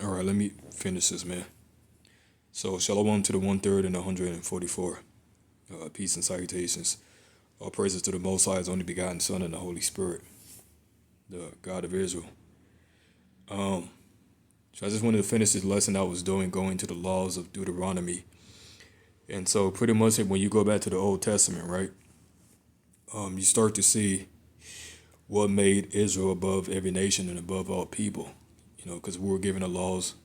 All right, let me finish this, man. So, shalom to the 1/3 and 144. Peace and salutations. All praises to the Most High's only begotten Son and the Holy Spirit, the God of Israel. Um, so I just wanted to finish this lesson I was doing, going to the laws of Deuteronomy. And so, pretty much, when you go back to the Old Testament, right, you start to see what made Israel above every nation and above all people. Because we were given the laws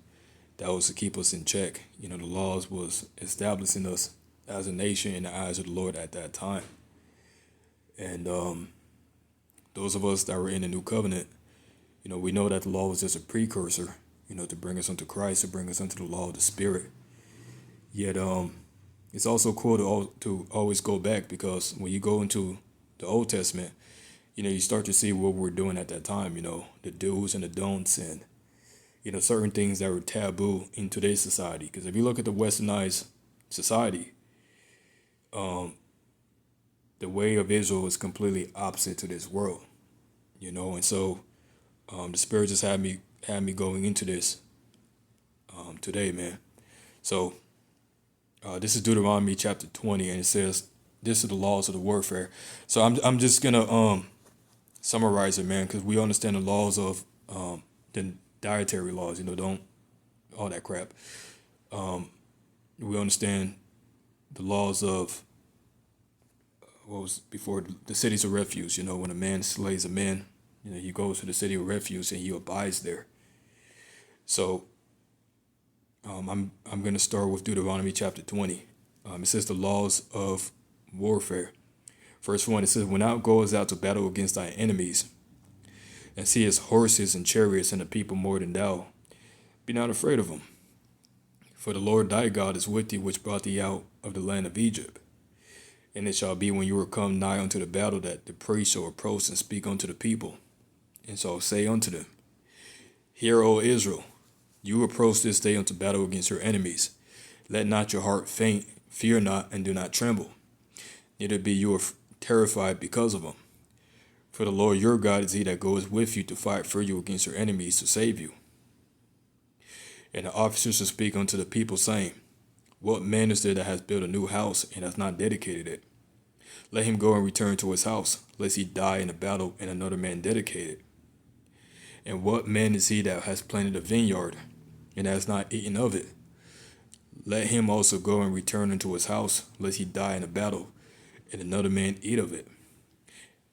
that was to keep us in check. The laws was establishing us as a nation in the eyes of the Lord at that time. And those of us that were in the new covenant, we know that the law was just a precursor, to bring us unto Christ, to bring us unto the law of the Spirit. Yet, it's also cool to always go back, because when you go into the Old Testament, you start to see what we're doing at that time, the do's and the don'ts, and certain things that were taboo in today's society. Because if you look at the westernized society, the way of Israel is completely opposite to this world, and so the Spirit just had me going into this today, man. So this is Deuteronomy chapter 20, and it says, "This is the laws of the warfare." So I'm just gonna summarize it, man, because we understand the laws of the dietary laws, don't all that crap. We understand the laws of what was before the cities of refuge. When a man slays a man, he goes to the city of refuge and he abides there. So I'm going to start with Deuteronomy chapter 20. It says the laws of warfare. Verse 1, it says, "When thou goest out to battle against thy enemies, and seest horses and chariots and a people more than thou, be not afraid of them. For the Lord thy God is with thee, which brought thee out of the land of Egypt. And it shall be, when you are come nigh unto the battle, that the priest shall approach and speak unto the people, and shall say unto them, Hear, O Israel, you approach this day unto battle against your enemies. Let not your heart faint, fear not, and do not tremble. Neither be you terrified because of them. For the Lord your God is he that goes with you to fight for you against your enemies, to save you. And the officers shall speak unto the people, saying, What man is there that has built a new house, and has not dedicated it? Let him go and return to his house, lest he die in a battle, and another man dedicate it. And what man is he that has planted a vineyard, and has not eaten of it? Let him also go and return unto his house, lest he die in a battle, and another man eat of it.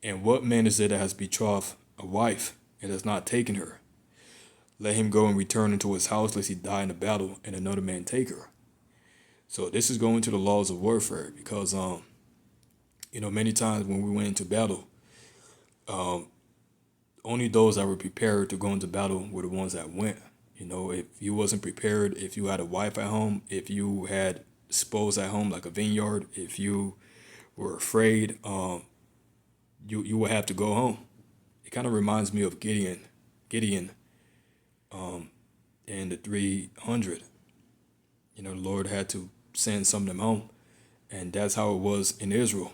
And what man is there that has betrothed a wife, and has not taken her? Let him go and return into his house, lest he die in a battle, and another man take her." So this is going to the laws of warfare, because many times when we went into battle, only those that were prepared to go into battle were the ones that went. If you wasn't prepared, if you had a wife at home, if you had spoils at home like a vineyard, if you were afraid, you would have to go home. It kind of reminds me of Gideon, and the 300. The Lord had to send some of them home, and that's how it was in Israel.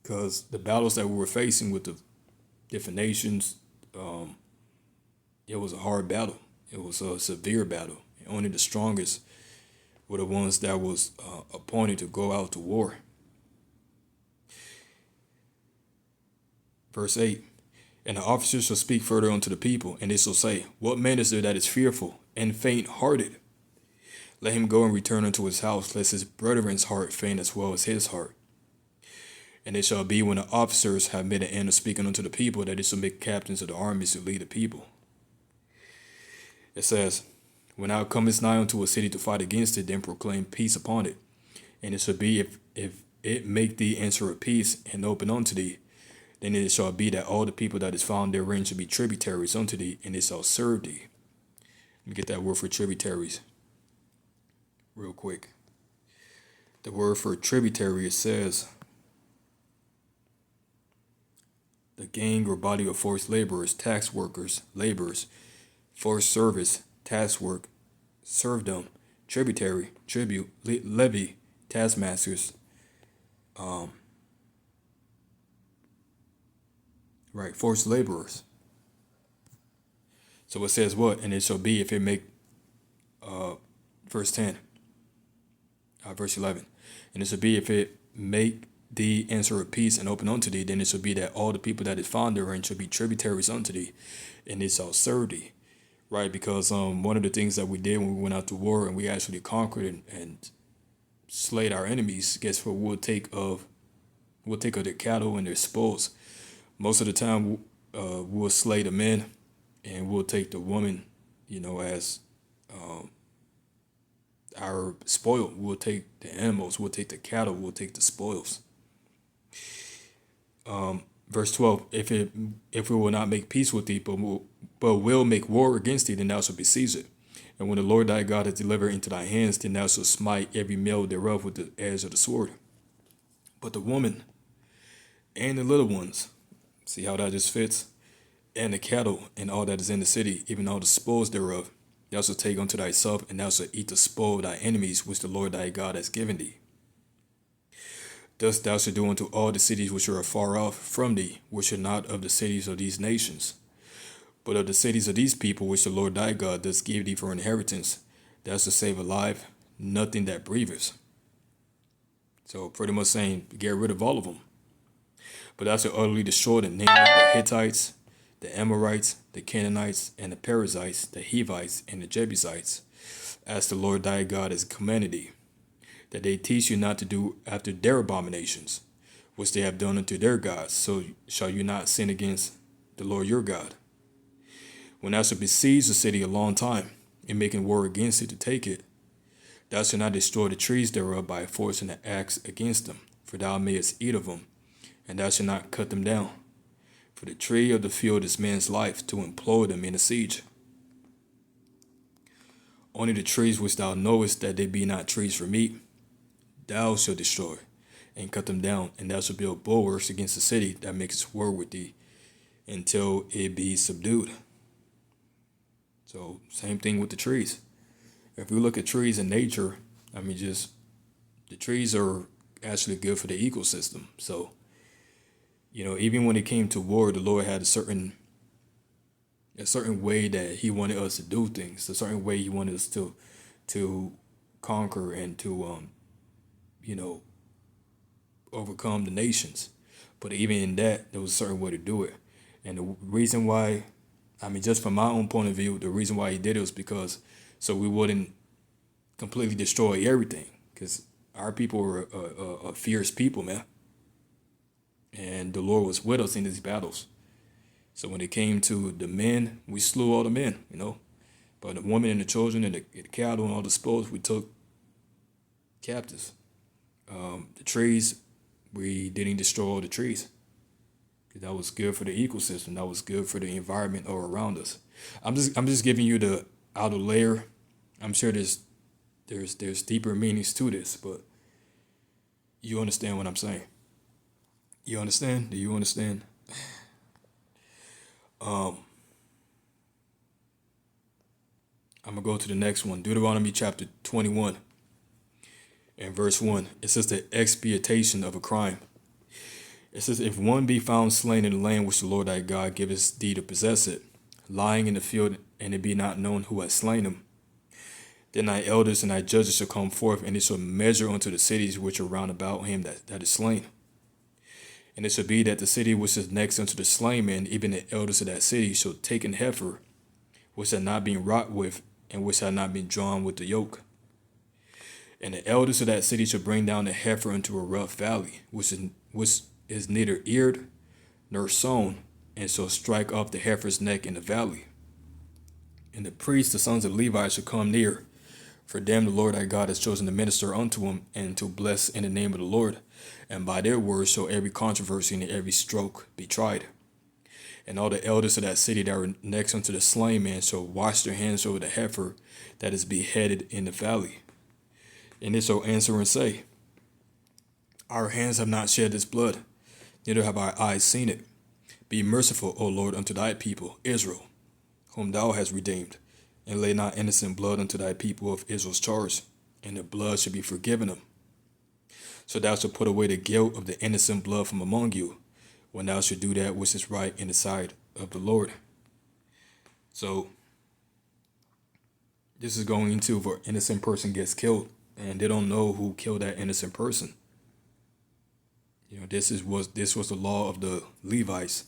Because the battles that we were facing with the different nations, it was a hard battle. It was a severe battle. Only the strongest were the ones that was appointed to go out to war. Verse 8, "And the officers shall speak further unto the people, and they shall say, What man is there that is fearful and faint-hearted? Let him go and return unto his house, lest his brethren's heart faint as well as his heart. And it shall be, when the officers have made an end of speaking unto the people, that they shall make captains of the armies to lead the people." It says, "When thou comest nigh unto a city to fight against it, then proclaim peace upon it. And it shall be, if it make thee answer of peace and open unto thee, then it shall be that all the people that is found therein shall be tributaries unto thee, and they shall serve thee." Let me get that word for tributaries real quick. The word for tributary, it says, the gang or body of forced laborers, tax workers, laborers, forced service, task work, serfdom, tributary, tribute, levy, taskmasters, forced laborers. So it says what? And it shall be if it make, verse 10, verse 11. And it shall be if it make thee answer of peace and open unto thee, then it shall be that all the people that is found therein shall be tributaries unto thee, and it shall serve thee. Right? Because one of the things that we did when we went out to war and we actually conquered and slayed our enemies, guess what we'll take of their cattle and their spoils. Most of the time we'll slay the men and we'll take the woman, as our spoil. We'll take the animals, we'll take the cattle, we'll take the spoils. Verse 12, if we will not make peace with thee, but will make war against thee, then thou shalt besiege it. And when the Lord thy God hath delivered into thy hands, then thou shalt smite every male thereof with the edge of the sword. But the woman and the little ones, see how that just fits, and the cattle and all that is in the city, even all the spoils thereof, thou shalt take unto thyself, and thou shalt eat the spoil of thy enemies, which the Lord thy God has given thee. Thus thou shalt do unto all the cities which are afar off from thee, which are not of the cities of these nations, but of the cities of these people, which the Lord thy God does give thee for inheritance. Thou shalt save alive nothing that breatheth. So pretty much saying, get rid of all of them. But thou shalt utterly destroy them, namely the Hittites, the Amorites, the Canaanites, and the Perizzites, the Hivites, and the Jebusites, as the Lord thy God has commanded thee, that they teach you not to do after their abominations, which they have done unto their gods, so shall you not sin against the Lord your God. When thou shalt besiege the city a long time, in making war against it to take it, thou shalt not destroy the trees thereof by forcing an axe against them, for thou mayest eat of them, and thou shalt not cut them down. For the tree of the field is man's life, to employ them in a siege. Only the trees which thou knowest that they be not trees for meat, thou shalt destroy, and cut them down, and thou shalt build bulwarks against the city that makes war with thee, until it be subdued. So, same thing with the trees. If we look at trees in nature, the trees are actually good for the ecosystem. So, even when it came to war, the Lord had a certain way that he wanted us to do things, a certain way he wanted us to conquer and to overcome the nations. But even in that, there was a certain way to do it. And the reason why, just from my own point of view, the reason why he did it was because so we wouldn't completely destroy everything. Because our people were a fierce people, man. And the Lord was with us in these battles. So when it came to the men, we slew all the men, But the women and the children and the cattle and all the spoils, we took captives. The trees, we didn't destroy all the trees. That was good for the ecosystem. That was good for the environment all around us. I'm just giving you the outer layer. I'm sure there's deeper meanings to this, but you understand what I'm saying. You understand? Do you understand? I'm gonna go to the next one. Deuteronomy chapter 21 and verse 1. It says the expiation of a crime. It says, if one be found slain in the land which the Lord thy God giveth thee to possess it, lying in the field, and it be not known who has slain him, then thy elders and thy judges shall come forth, and they shall measure unto the cities which are round about him that is slain. And it shall be that the city which is next unto the slain man, even the elders of that city, shall take an heifer, which had not been wrought with, and which had not been drawn with the yoke. And the elders of that city shall bring down the heifer into a rough valley, which is neither eared nor sown, and shall strike off the heifer's neck in the valley. And the priests, the sons of Levi, shall come near, for them the Lord thy God has chosen to minister unto him, and to bless in the name of the Lord. And by their words shall every controversy and every stroke be tried. And all the elders of that city that are next unto the slain man shall wash their hands over the heifer that is beheaded in the valley. And they shall answer and say, our hands have not shed this blood, neither have our eyes seen it. Be merciful, O Lord, unto thy people, Israel, whom thou hast redeemed, and lay not innocent blood unto thy people of Israel's charge, and their blood shall be forgiven them. So thou shalt put away the guilt of the innocent blood from among you, when thou shalt do that which is right in the sight of the Lord. So This is going into if an innocent person gets killed and they don't know who killed that innocent person. This was the law of the Levites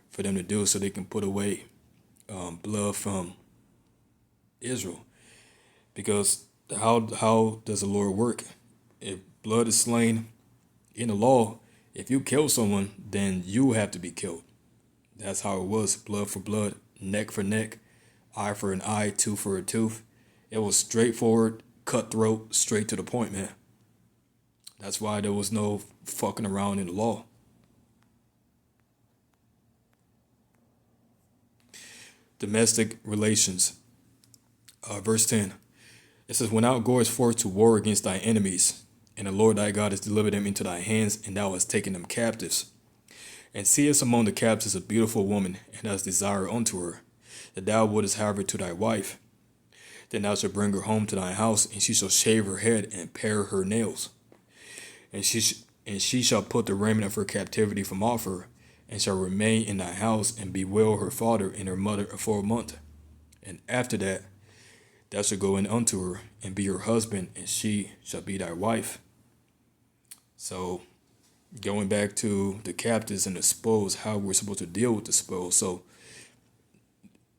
for them to do, so they can put away blood from Israel. Because how does the Lord work? If blood is slain in the law, if you kill someone, then you have to be killed. That's how it was: blood for blood, neck for neck, eye for an eye, tooth for a tooth. It was straightforward, cutthroat, straight to the point, man. That's why there was no fucking around in the law. Domestic relations. Verse 10. It says, when thou goest forth to war against thy enemies, and the Lord thy God has delivered them into thy hands, and thou hast taken them captives, and seest among the captives a beautiful woman, and hast desire unto her, that thou wouldest have her to thy wife, then thou shalt bring her home to thy house, and she shall shave her head and pare her nails. And she shall put the raiment of her captivity from off her, and shall remain in thy house, and bewail her father and her mother for a month. And after that, thou shalt go in unto her, and be her husband, and she shall be thy wife. So, going back to the captives and the spoils, how we're supposed to deal with the spoils. So,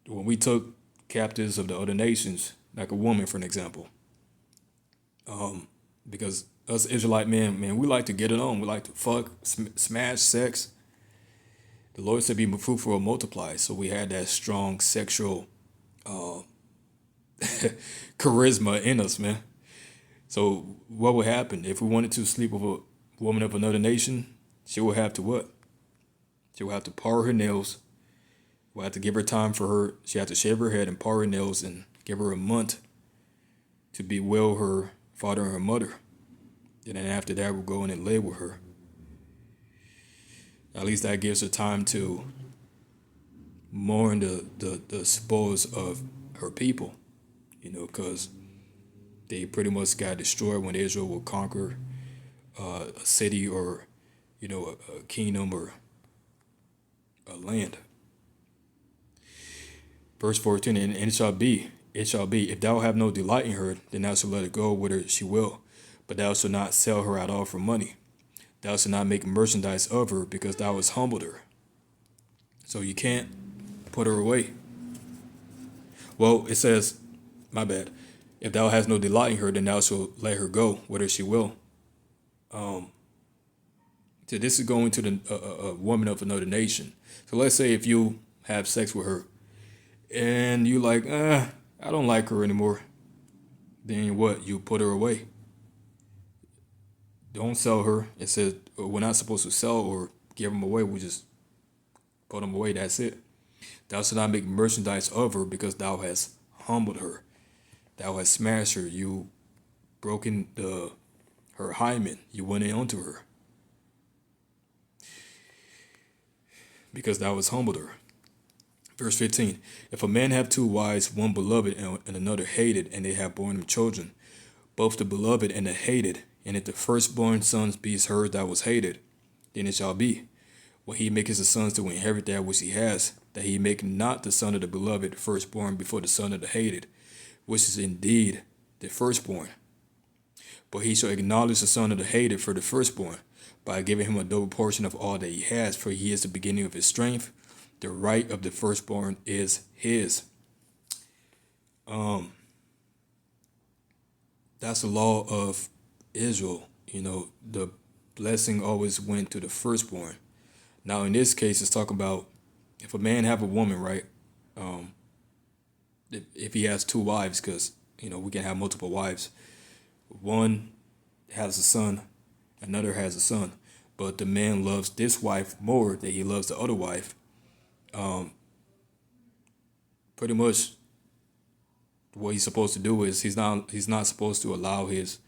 when we took captives of the other nations, like a woman, for an example, because us Israelite men, man, we like to get it on. We like to fuck, smash, sex. The Lord said, be fruitful and multiply. So we had that strong sexual charisma in us, man. So what would happen if we wanted to sleep with a woman of another nation? She would have to what? She would have to par her nails. We'll have to give her time for her. She had to shave her head and par her nails and give her a month to bewail her father and her mother. And then after that, we'll go in and live with her. At least that gives her time to mourn the spoils of her people, because they pretty much got destroyed when Israel will conquer a city or, a kingdom or a land. Verse 14, and it shall be, if thou have no delight in her, then thou shalt let her go whither she will. But thou shalt not sell her at all for money. Thou shalt not make merchandise of her, because thou hast humbled her. So you can't put her away. Well, it says, my bad, if thou hast no delight in her, then thou shalt let her go whither she will. So this is going to a woman of another nation. So let's say if you have sex with her, and you like, I don't like her anymore, then what? You put her away. Don't sell her. It says we're not supposed to sell or give them away. We just put them away. That's it. Thou shalt not make merchandise of her, because thou hast humbled her. Thou hast smashed her. You broken her hymen. You went in onto her, because thou hast humbled her. Verse 15, if a man have two wives, one beloved and another hated, and they have borne him children, both the beloved and the hated, and if the firstborn sons be hers that was hated, then it shall be, when he maketh his sons to inherit that which he has, that he make not the son of the beloved firstborn before the son of the hated, which is indeed the firstborn. But he shall acknowledge the son of the hated for the firstborn, by giving him a double portion of all that he has, for he is the beginning of his strength. The right of the firstborn is his. That's the law of Israel. The blessing always went to the firstborn. Now, in this case, it's talking about if a man have a woman, right? If he has two wives, because, we can have multiple wives. One has a son, another has a son. But the man loves this wife more than he loves the other wife. Pretty much what he's supposed to do is he's not supposed to allow his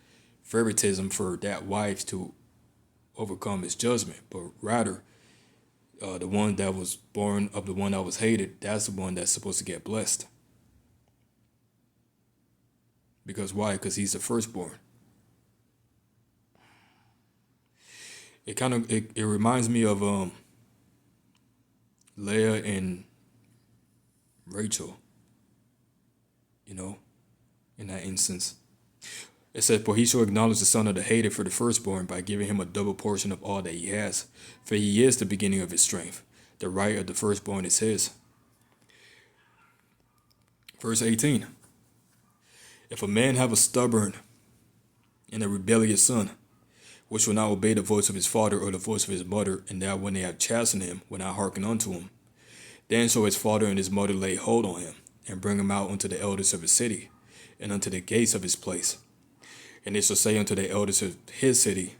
favoritism for that wife to overcome his judgment, but rather the one that was born of the one that was hated, that's the one that's supposed to get blessed. Because why? Because he's the firstborn. It reminds me of Leah and Rachel. in that instance. It says, "For he shall acknowledge the son of the hated for the firstborn by giving him a double portion of all that he has. For he is the beginning of his strength. The right of the firstborn is his." Verse 18. "If a man have a stubborn and a rebellious son, which will not obey the voice of his father or the voice of his mother, and that when they have chastened him, will not hearken unto him, then shall his father and his mother lay hold on him, and bring him out unto the elders of his city, and unto the gates of his place. And they shall say unto the elders of his city,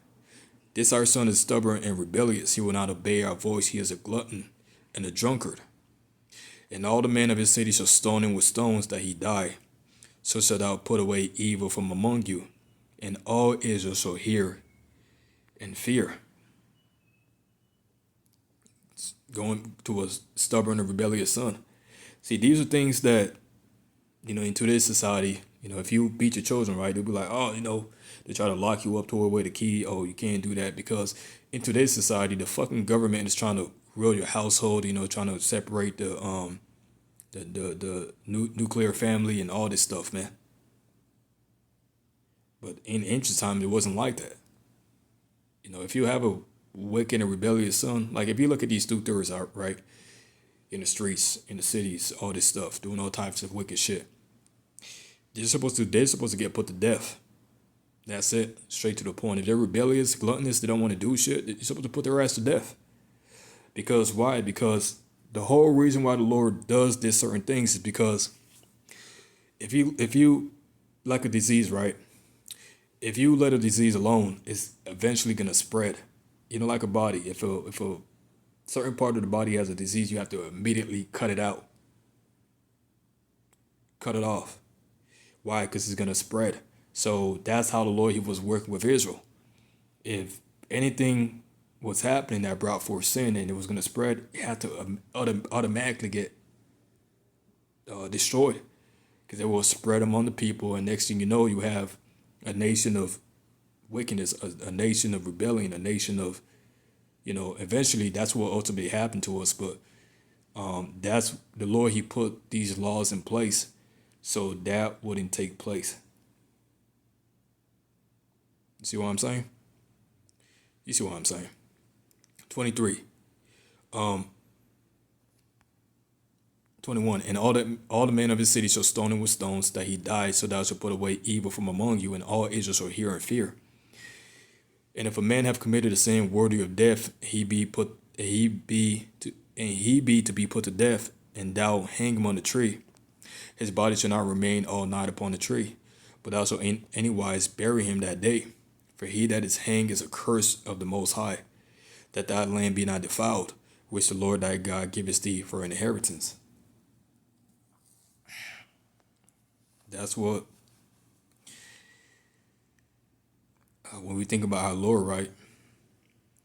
This our son is stubborn and rebellious. He will not obey our voice. He is a glutton and a drunkard. And all the men of his city shall stone him with stones that he die. So shalt thou put away evil from among you, and all Israel shall hear and fear." Going to a stubborn and rebellious son. See, these are things that, in today's society, if you beat your children, right, they'll be like, oh, they try to lock you up, throw away the key. Oh, you can't do that, because in today's society, the fucking government is trying to rule your household, trying to separate the nuclear family and all this stuff, man. But in ancient times, it wasn't like that. If you have a wicked and rebellious son, like if you look at these Deut out, right, in the streets, in the cities, all this stuff, doing all types of wicked shit, they're supposed to get put to death. That's it, straight to the point. If they're rebellious, gluttonous, they don't want to do shit, you're supposed to put their ass to death. Because why? Because the whole reason why the Lord does this certain things is because if you like a disease, right? If you let a disease alone, it's eventually gonna spread. Like a body. If a certain part of the body has a disease, you have to immediately cut it out. Cut it off. Why? Because it's gonna spread. So that's how the Lord, he was working with Israel. If anything was happening that brought forth sin and it was gonna spread, it had to automatically get destroyed, because it will spread among the people, and next thing you know, you have a nation of wickedness, a nation of rebellion, a nation of, eventually that's what ultimately happened to us. But that's the Lord, he put these laws in place so that wouldn't take place. You see what I'm saying? 23. 21. "And all the men of his city shall stone him with stones that he die, so thou shalt put away evil from among you, and all Israel shall hear and fear. And if a man have committed a sin worthy of death, he be to be put to death, and thou hang him on the tree, his body shall not remain all night upon the tree, but thou shalt in anywise bury him that day. For he that is hanged is a curse of the Most High, that thy land be not defiled, which the Lord thy God giveth thee for an inheritance." That's what, when we think about our Lord, right?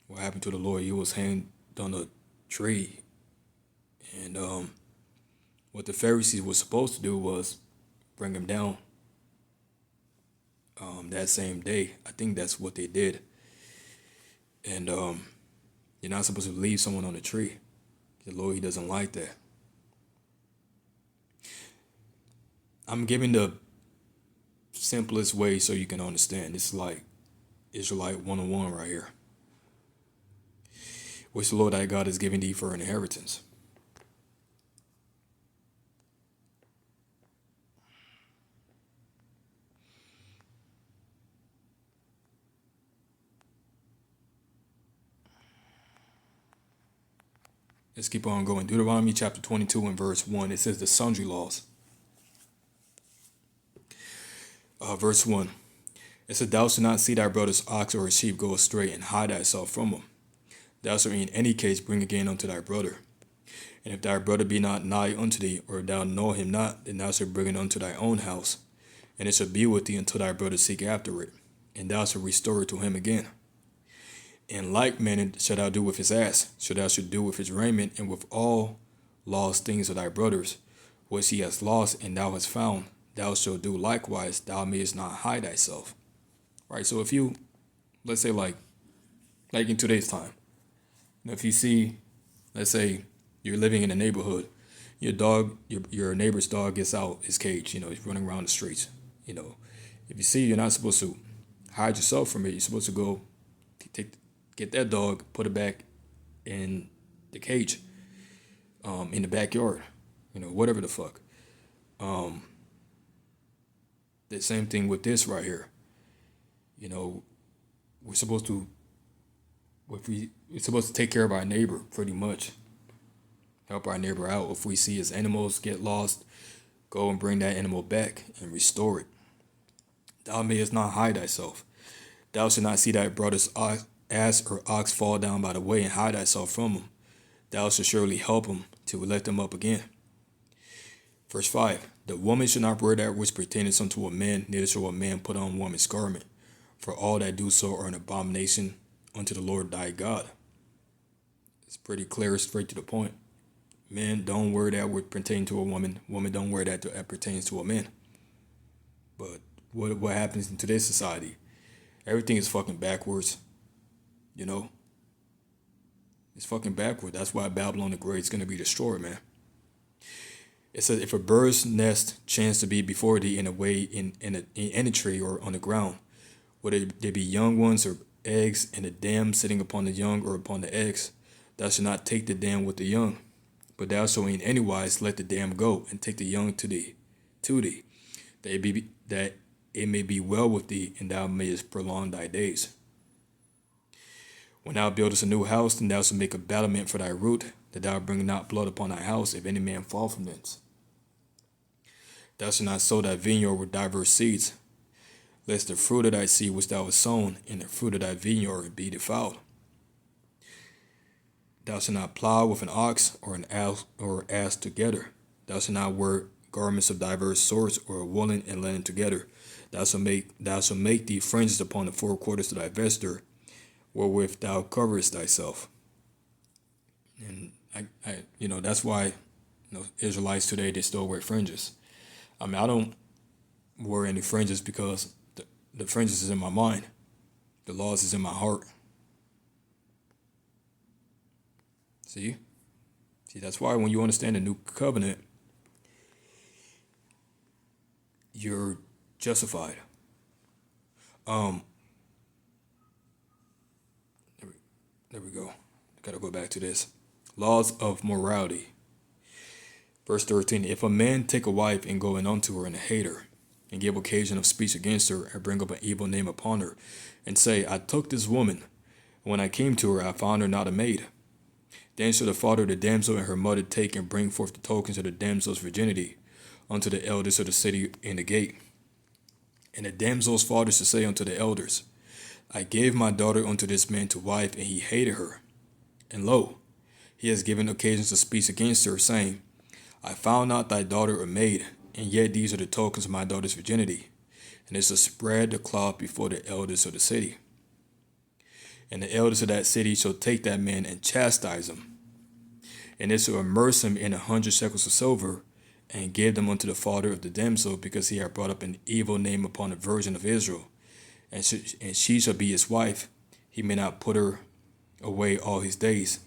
What happened to the Lord? He was hanged on a tree. And what the Pharisees were supposed to do was bring him down that same day. I think that's what they did. And you're not supposed to leave someone on a tree. The Lord, he doesn't like that. I'm giving the simplest way so you can understand. It's like Israelite 101 right here. Which the Lord thy God is giving thee for an inheritance. Let's keep on going. Deuteronomy chapter 22 and verse 1. It says the sundry laws. Verse 1. It said, "Thou shalt not see thy brother's ox or his sheep go astray, and hide thyself from him. Thou shalt in any case bring again unto thy brother. And if thy brother be not nigh unto thee, or thou know him not, then thou shalt bring it unto thy own house. And it shall be with thee until thy brother seek after it, and thou shalt restore it to him again. In like manner shalt thou do with his ass, so thou shalt do with his raiment, and with all lost things of thy brothers, which he has lost and thou hast found, thou shalt do likewise, thou mayest not hide thyself." Right, so if you, let's say like in today's time, if you see, let's say you're living in a neighborhood, your neighbor's dog gets out his cage, he's running around the streets, You know, if you see, you're not supposed to hide yourself from it. You're supposed to go get that dog, put it back in the cage, in the backyard, whatever the fuck. The same thing with this right here. We're supposed to, if we're supposed to take care of our neighbor pretty much, help our neighbor out. If we see his animals get lost, go and bring that animal back and restore it. Thou mayest not hide thyself. Thou shalt not see thy brother's ass or ox fall down by the way and hide thyself from him. Thou shalt surely help him to lift him up again. Verse 5. The woman shall not wear that which pertaineth unto a man, neither shall a man put on woman's garment. For all that do so are an abomination unto the Lord thy God. It's pretty clear, straight to the point. Men don't wear that which pertains to a woman. Women don't wear that pertains to a man. But what happens in today's society? Everything is fucking backwards. It's fucking backward. That's why Babylon the Great is going to be destroyed, man. It says, if a bird's nest chance to be before thee in a way in any tree or on the ground, whether there be young ones or eggs, and the dam sitting upon the young or upon the eggs, thou shalt not take the dam with the young, but thou shalt in any wise let the dam go, and take the young to thee, that it may be well with thee, and thou mayest prolong thy days. When thou buildest a new house, then thou shalt make a battlement for thy root, that thou bring not blood upon thy house, if any man fall from thence. Thou shalt not sow thy vineyard with diverse seeds, lest the fruit of thy seed which thou hast sown, and the fruit of thy vineyard be defiled. Thou shalt not plow with an ox or an ass together. Thou shalt not wear garments of diverse sorts, or woolen and linen together. Thou shalt make thee fringes upon the four quarters of thy vesture, wherewith thou coverest thyself. And that's why Israelites today, they still wear fringes. I don't wear any fringes because the fringes is in my mind. The laws is in my heart. See, that's why when you understand the new covenant, you're justified. There we go. Gotta go back to this. Laws of morality. Verse 13. If a man take a wife and go in unto her and hate her, and give occasion of speech against her, and bring up an evil name upon her, and say, I took this woman, and when I came to her, I found her not a maid. Then shall the father of the damsel and her mother take and bring forth the tokens of the damsel's virginity unto the elders of the city in the gate. And the damsel's father shall say unto the elders, I gave my daughter unto this man to wife, and he hated her. And lo, he has given occasions of speech against her, saying, I found not thy daughter a maid, and yet these are the tokens of my daughter's virginity. And it shall spread the cloth before the elders of the city. And the elders of that city shall take that man and chastise him. And it shall immerse him in 100 shekels of silver, and give them unto the father of the damsel, because he had brought up an evil name upon the virgin of Israel. And she shall be his wife. He may not put her away all his days.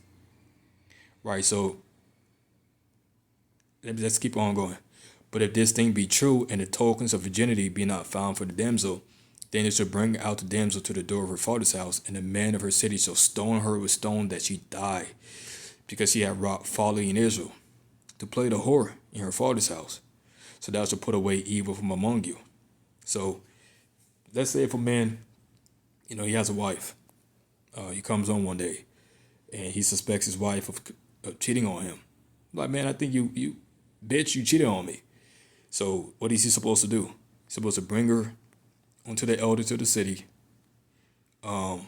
Right, so let's keep on going. But if this thing be true, and the tokens of virginity be not found for the damsel, then it shall bring out the damsel to the door of her father's house, and the man of her city shall stone her with stone that she die, because she had wrought folly in Israel, to play the whore in her father's house. So thou shalt put away evil from among you. So let's say if a man, he has a wife. He comes on one day, and he suspects his wife of cheating on him. Like, man, I think you bitch, you cheated on me. So what is he supposed to do? He's supposed to bring her onto the elders of the city. And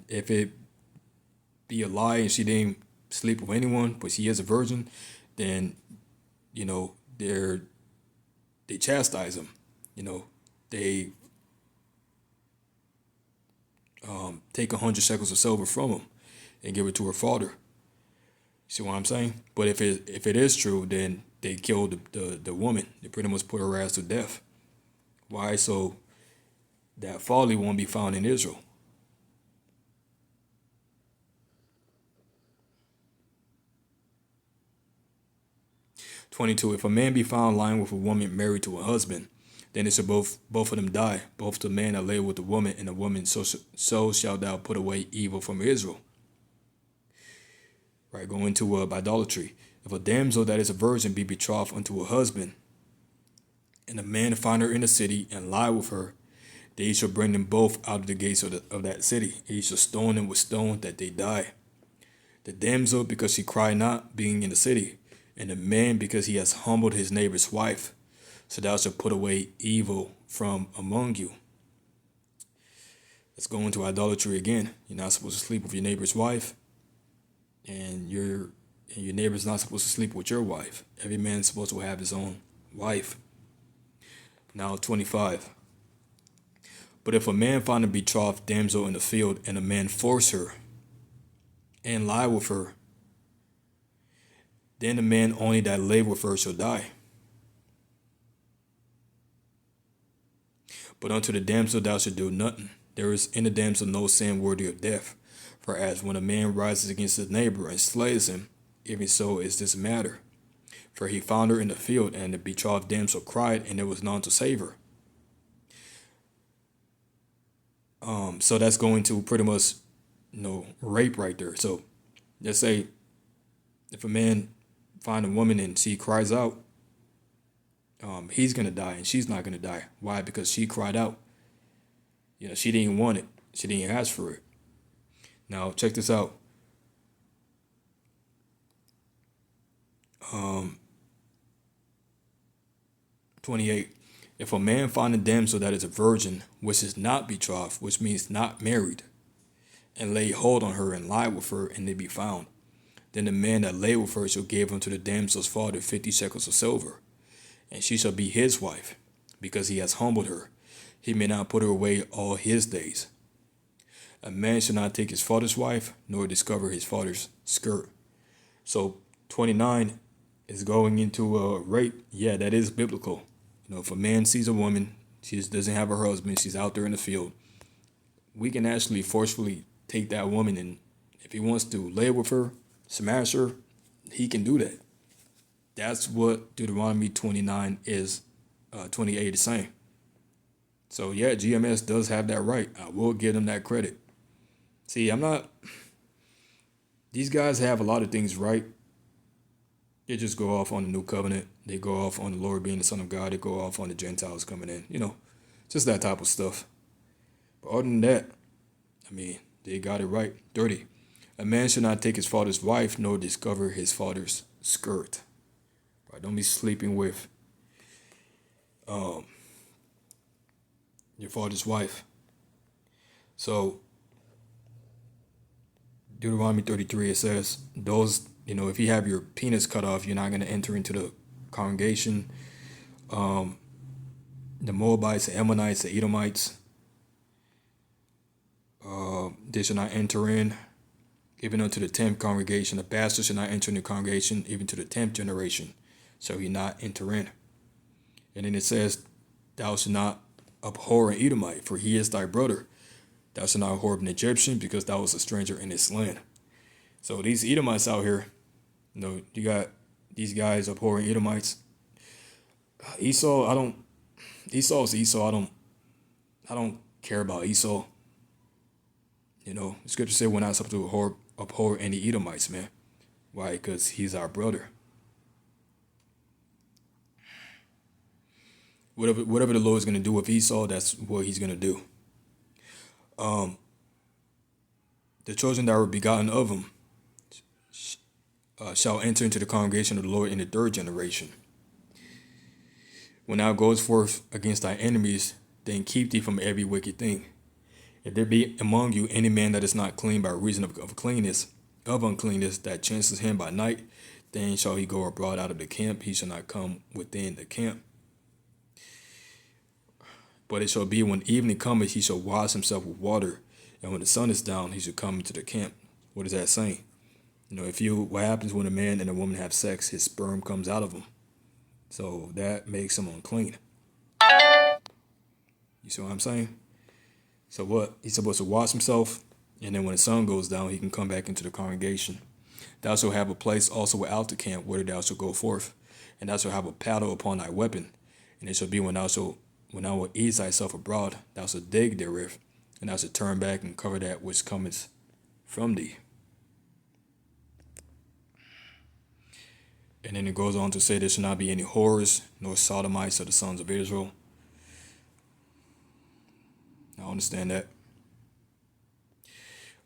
if it be a lie and she didn't sleep with anyone, but she is a virgin, then, they chastise him. They take 100 shekels of silver from him and give it to her father. See what I'm saying? But if it is true, then they killed the woman. They pretty much put her ass to death. Why? So that folly won't be found in Israel. 22. If a man be found lying with a woman married to a husband, then it shall both of them die, both the man that lay with the woman and the woman, so shalt thou put away evil from Israel. Right, going to idolatry. If a damsel that is a virgin be betrothed unto a husband, and a man find her in the city and lie with her, then he shall bring them both out of the gates of that city, and he shall stone them with stones that they die. The damsel, because she cried not, being in the city, and the man, because he has humbled his neighbor's wife. So thou shalt put away evil from among you. Let's go into idolatry again. You're not supposed to sleep with your neighbor's wife, and your neighbor's not supposed to sleep with your wife. Every man's supposed to have his own wife. Now 25. But if a man find a betrothed damsel in the field, and a man force her, and lie with her, then the man only that lay with her shall die. But unto the damsel thou shalt do nothing. There is in the damsel no sin worthy of death. For as when a man rises against his neighbor and slays him, even so is this matter. For he found her in the field, and the betrothed damsel cried, and there was none to save her. So that's going to pretty much, rape right there. So let's say if a man find a woman and she cries out, he's going to die and she's not going to die. Why? Because she cried out. She didn't want it. She didn't ask for it. Now, check this out. 28. If a man find a damsel that is a virgin, which is not betrothed, which means not married, and lay hold on her and lie with her, and they be found, then the man that lay with her shall give unto the damsel's father 50 shekels of silver, and she shall be his wife, because he has humbled her. He may not put her away all his days. A man shall not take his father's wife, nor discover his father's skirt. So 29 is going into a rape. Yeah, that is biblical. If a man sees a woman, she just doesn't have her husband, she's out there in the field, we can actually forcefully take that woman, and if he wants to lay with her, smash her, he can do that. That's what Deuteronomy 29 is, 28 is saying. So yeah, GMS does have that right. I will give them that credit. See, these guys have a lot of things right. They just go off on the new covenant. They go off on the Lord being the Son of God. They go off on the Gentiles coming in. Just that type of stuff. But other than that, they got it right. 30. A man should not take his father's wife, nor discover his father's skirt. Right? Don't be sleeping with your father's wife. So Deuteronomy 33, it says, those, if you have your penis cut off, you're not going to enter into the congregation. The Moabites, the Ammonites, the Edomites, they shall not enter in, even unto the 10th congregation. The bastard shall not enter in the congregation, even to the 10th generation. So he not enter in. And then it says, thou shalt not abhor an Edomite, for he is thy brother. Thou shalt not abhor an Egyptian, because thou was a stranger in his land. So these Edomites out here, you got these guys abhorring Edomites. Esau's Esau. I don't care about Esau. The scripture said we're not supposed to abhor any Edomites, man. Why? Because he's our brother. Whatever the Lord is going to do with Esau, that's what he's going to do. The children that were begotten of him shall enter into the congregation of the Lord in the 3rd generation. When thou goest forth against thy enemies, then keep thee from every wicked thing. If there be among you any man that is not clean by reason of uncleanness that chances him by night, then shall he go abroad out of the camp. He shall not come within the camp. But it shall be when evening cometh, he shall wash himself with water, and when the sun is down, he shall come into the camp. What is that saying? What happens when a man and a woman have sex, his sperm comes out of them. So that makes him unclean. You see what I'm saying? So what? He's supposed to wash himself, and then when the sun goes down, he can come back into the congregation. Thou shalt have a place also without the camp, whither thou shalt go forth. and thou shalt have a paddle upon thy weapon. And it shall be when thou wilt ease thyself abroad, thou shalt dig therewith, and thou shalt turn back and cover that which cometh from thee. And then it goes on to say there shall not be any whores, nor sodomites of the sons of Israel. I understand that.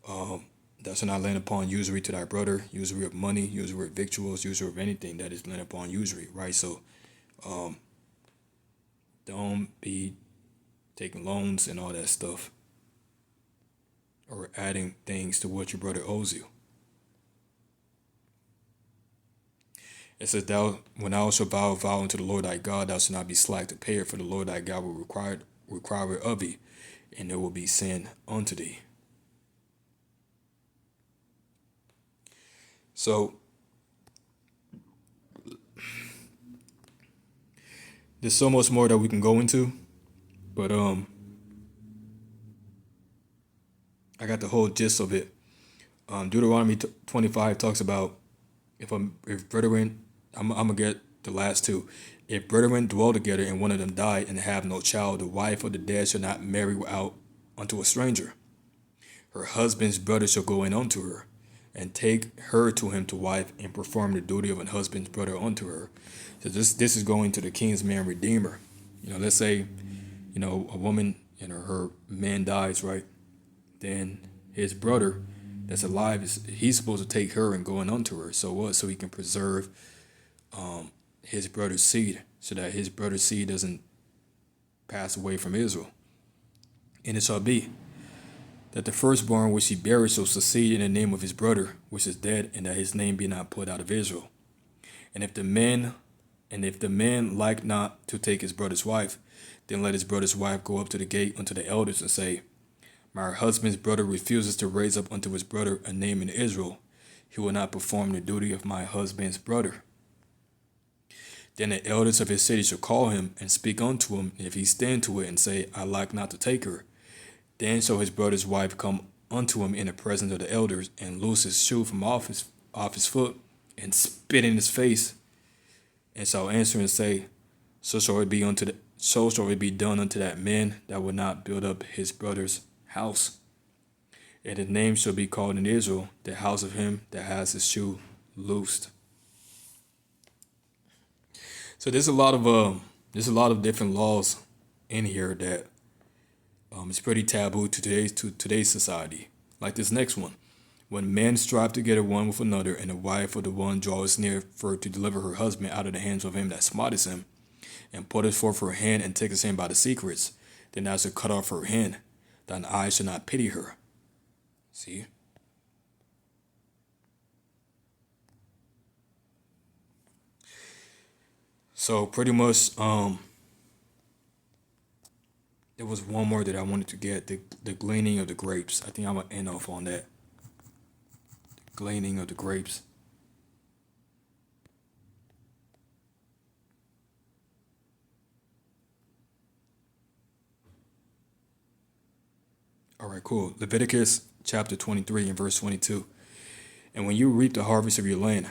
Thou shalt not lend upon usury to thy brother, usury of money, usury of victuals, usury of anything that is lent upon usury, right? So don't be taking loans and all that stuff, or adding things to what your brother owes you. It says, when thou shalt vow a vow unto the Lord thy God, thou shalt not be slack to pay it, for the Lord thy God will require it of thee, and it will be sin unto thee. So there's so much more that we can go into, but I got the whole gist of it. Deuteronomy 25 talks about if brethren, I'm gonna get the last two. If brethren dwell together and one of them die and have no child, the wife of the dead shall not marry out unto a stranger. Her husband's brother shall go in unto her, and take her to him to wife, and perform the duty of an husband's brother unto her. So this is going to the kinsman redeemer. Let's say, a woman and her man dies, right? Then his brother that's alive he's supposed to take her and go in unto her. So what? So he can preserve his brother's seed, so that his brother's seed doesn't pass away from Israel. And it shall be that the firstborn which he beareth shall succeed in the name of his brother which is dead, and that his name be not put out of Israel. And if the man like not to take his brother's wife, then let his brother's wife go up to the gate unto the elders and say, my husband's brother refuses to raise up unto his brother a name in Israel. He will not perform the duty of my husband's brother. Then the elders of his city shall call him and speak unto him. And if he stand to it and say, I like not to take her, then shall his brother's wife come unto him in the presence of the elders, and loose his shoe from off his foot, and spit in his face, and shall answer and say, so shall it be done unto that man that will not build up his brother's house. And his name shall be called in Israel, the house of him that has his shoe loosed. So there's a lot of different laws in here that it's pretty taboo to today's society. Like this next one. When men strive together one with another, and the wife of the one draweth near for to deliver her husband out of the hands of him that smiteth him, and putteth forth her hand and taketh him by the secrets, then thou shalt cut off her hand, thine eyes shall not pity her. See? So pretty much, there was one more that I wanted to get, the gleaning of the grapes. I think I'm going to end off on that. The gleaning of the grapes. All right, cool. Leviticus chapter 23 and verse 22. And when you reap the harvest of your land,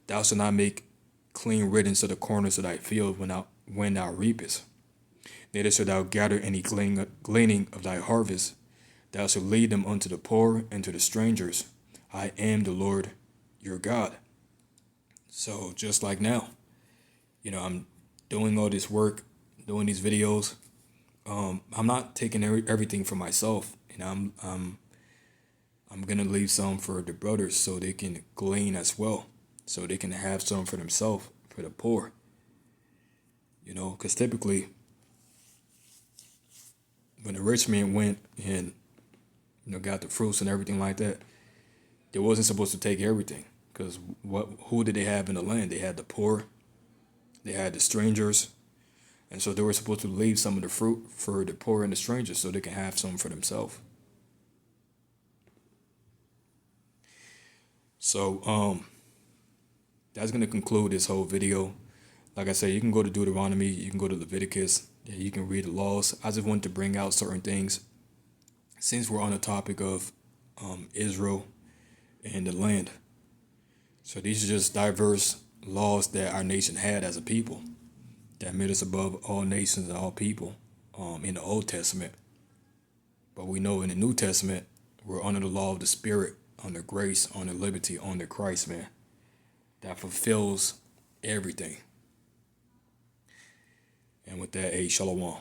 thou shalt not make clean riddance of the corners of thy field when thou reapest. Neither shalt thou gather any gleaning of thy harvest. Thou shalt lead them unto the poor and to the strangers. I am the Lord your God. So just like now, I'm doing all this work, doing these videos. I'm not taking everything for myself, and I'm gonna leave some for the brothers so they can glean as well, so they can have some for themselves, for the poor. Because typically, when the rich man went and got the fruits and everything like that, they wasn't supposed to take everything, because who did they have in the land? They had the poor, they had the strangers. And so they were supposed to leave some of the fruit for the poor and the strangers so they can have some for themselves. So that's going to conclude this whole video. Like I said, you can go to Deuteronomy, you can go to Leviticus, you can read the laws. I just wanted to bring out certain things since we're on the topic of Israel and the land. So these are just diverse laws that our nation had as a people that made us above all nations and all people in the Old Testament. But we know in the New Testament, we're under the law of the Spirit, under grace, under liberty, under Christ, man. That fulfills everything. And with that, shalom.